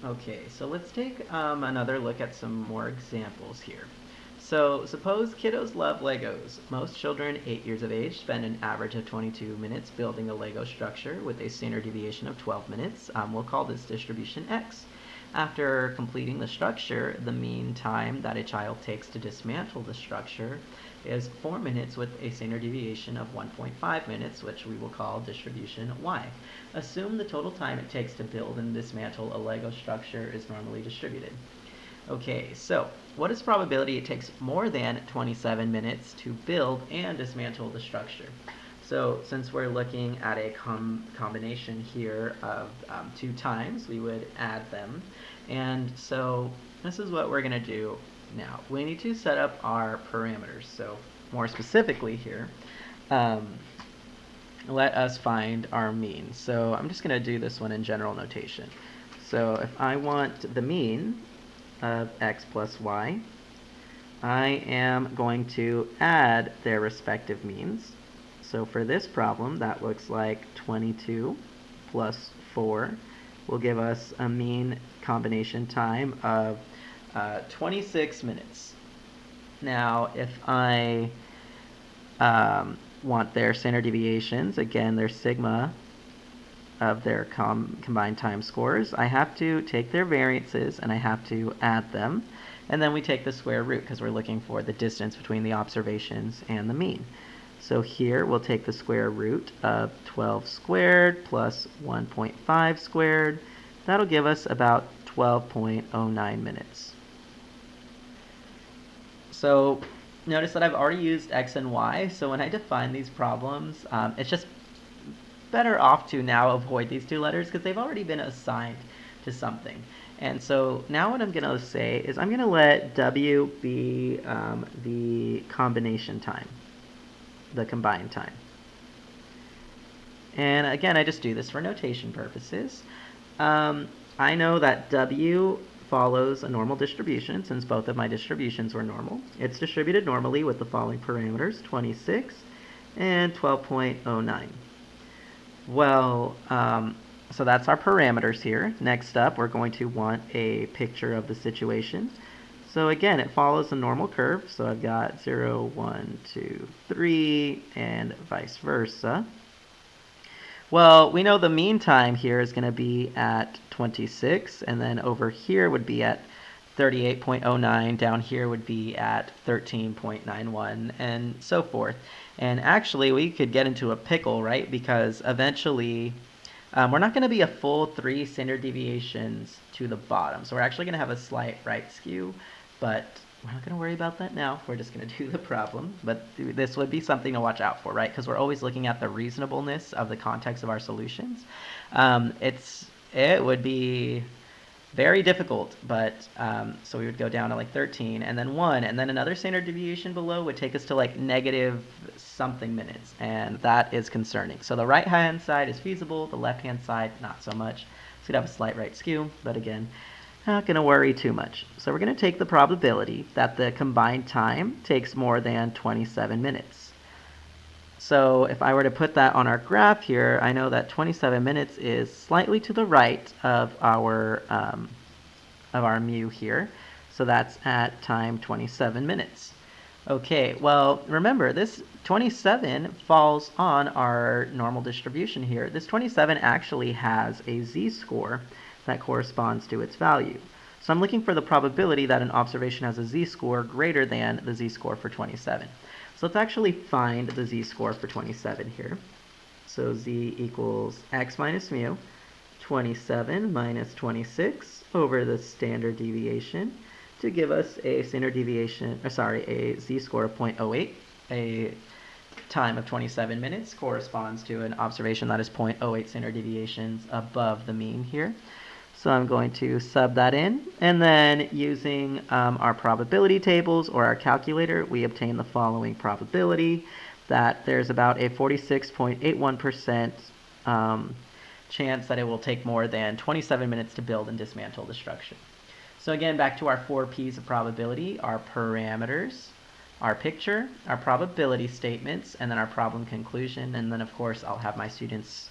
Okay, so let's take another look at some more examples here. So suppose kiddos love Legos. Most children 8 years of age spend an average of 22 minutes building a Lego structure with a standard deviation of 12 minutes. We'll call this distribution X. After completing the structure, the mean time that a child takes to dismantle the structure is 4 minutes with a standard deviation of 1.5 minutes, which we will call distribution Y. Assume the total time it takes to build and dismantle a Lego structure is normally distributed. Okay, so what is the probability it takes more than 27 minutes to build and dismantle the structure? So since we're looking at a combination here of 2 times, we would add them. And so this is what we're going to do now. We need to set up our parameters. So more specifically here, let us find our mean. So I'm just going to do this one in general notation. So if I want the mean of x plus y, I am going to add their respective means. So for this problem, that looks like 22 plus 4 will give us a mean combination time of 26 minutes. Now, if I want their standard deviations, again, their sigma of their combined time scores, I have to take their variances and I have to add them. And then we take the square root because we're looking for the distance between the observations and the mean. So here we'll take the square root of 12 squared plus 1.5 squared. That'll give us about 12.09 minutes. So notice that I've already used x and y, so when I define these problems, it's just better off to now avoid these two letters because they've already been assigned to something. And so now what I'm going to say is I'm going to let W be the combination time, the combined time. And again, I just do this for notation purposes. I know that W follows a normal distribution since both of my distributions were normal. It's distributed normally with the following parameters, 26 and 12.09. Well, so that's our parameters here. Next up, we're going to want a picture of the situation. So again, it follows a normal curve. So I've got 0, 1, 2, 3, and vice versa. Well, we know the mean time here is going to be at 26, and then over here would be at 38.09, down here would be at 13.91, and so forth. And actually, we could get into a pickle, right? Because eventually, we're not going to be a full 3 standard deviations to the bottom. So we're actually going to have a slight right skew, but we're not going to worry about that now. We're just going to do the problem. But this would be something to watch out for, right? Because we're always looking at the reasonableness of the context of our solutions. It would be very difficult, but so we would go down to like 13 and then 1, and then another standard deviation below would take us to like negative something minutes, and that is concerning. So the right hand side is feasible, the left hand side not so much. So you'd have a slight right skew, but again, not going to worry too much. So we're going to take the probability that the combined time takes more than 27 minutes. So if I were to put that on our graph here, I know that 27 minutes is slightly to the right of our mu here. So that's at time 27 minutes. Okay, well, remember, this 27 falls on our normal distribution here. This 27 actually has a z-score that corresponds to its value. So I'm looking for the probability that an observation has a z-score greater than the z-score for 27. So let's actually find the z-score for 27 here. So z equals x minus mu, 27 minus 26 over the standard deviation to give us a standard deviation, a z-score of 0.08. A time of 27 minutes corresponds to an observation that is 0.08 standard deviations above the mean here. So I'm going to sub that in, and then using our probability tables or our calculator, we obtain the following probability that there's about a 46.81% chance that it will take more than 27 minutes to build and dismantle the structure. So again, back to our 4 P's of probability, our parameters, our picture, our probability statements, and then our problem conclusion. And then, of course, I'll have my students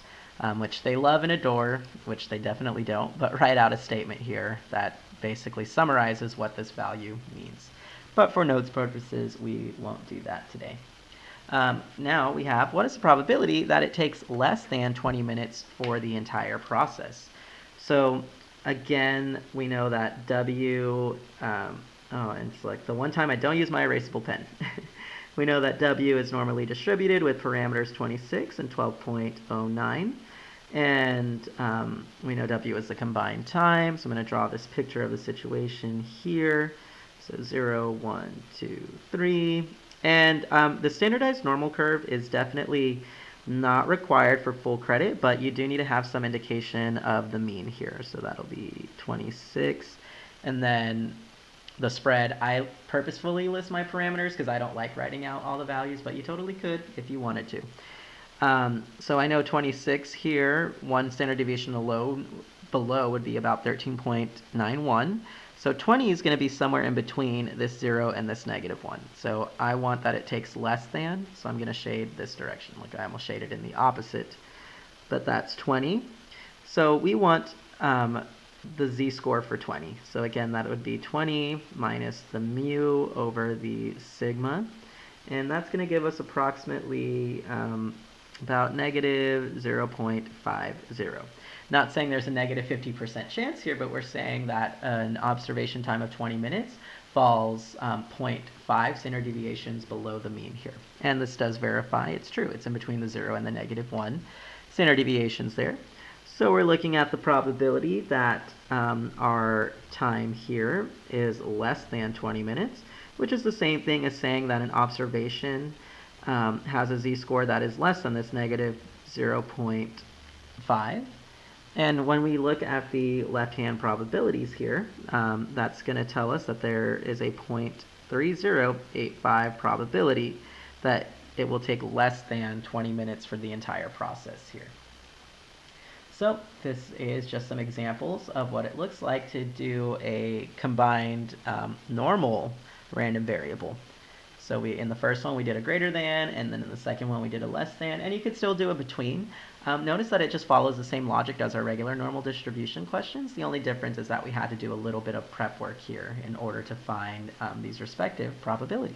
which they love and adore, which they definitely don't, but write out a statement here that basically summarizes what this value means. But for notes purposes, we won't do that today. Now we have, what is the probability that it takes less than 20 minutes for the entire process? So again, we know that W, and select the one time I don't use my erasable pen. We know that W is normally distributed with parameters 26 and 12.09. And we know W is the combined time, so I'm going to draw this picture of the situation here. So 0, 1, 2, 3. And the standardized normal curve is definitely not required for full credit, but you do need to have some indication of the mean here. So that'll be 26. And then the spread, I purposefully list my parameters because I don't like writing out all the values, but you totally could if you wanted to. So I know 26 here, one standard deviation below would be about 13.91. So 20 is going to be somewhere in between this 0 and this -1. So I want that it takes less than, so I'm going to shade this direction. Look, I almost shaded in the opposite, but that's 20. So we want the z-score for 20. So again, that would be 20 minus the mu over the sigma. And that's going to give us approximately about negative 0.50. Not saying there's a negative 50% chance here, but we're saying that an observation time of 20 minutes falls 0.5 standard deviations below the mean here. And this does verify it's true. It's in between the 0 and the -1 standard deviations there. So we're looking at the probability that our time here is less than 20 minutes, which is the same thing as saying that an observation has a z-score that is less than this negative 0.5. And when we look at the left-hand probabilities here, that's going to tell us that there is a 0.3085 probability that it will take less than 20 minutes for the entire process here. So this is just some examples of what it looks like to do a combined normal random variable. So in the first one we did a greater than, and then in the second one we did a less than, and you could still do a between. Notice that it just follows the same logic as our regular normal distribution questions. The only difference is that we had to do a little bit of prep work here in order to find these respective probabilities.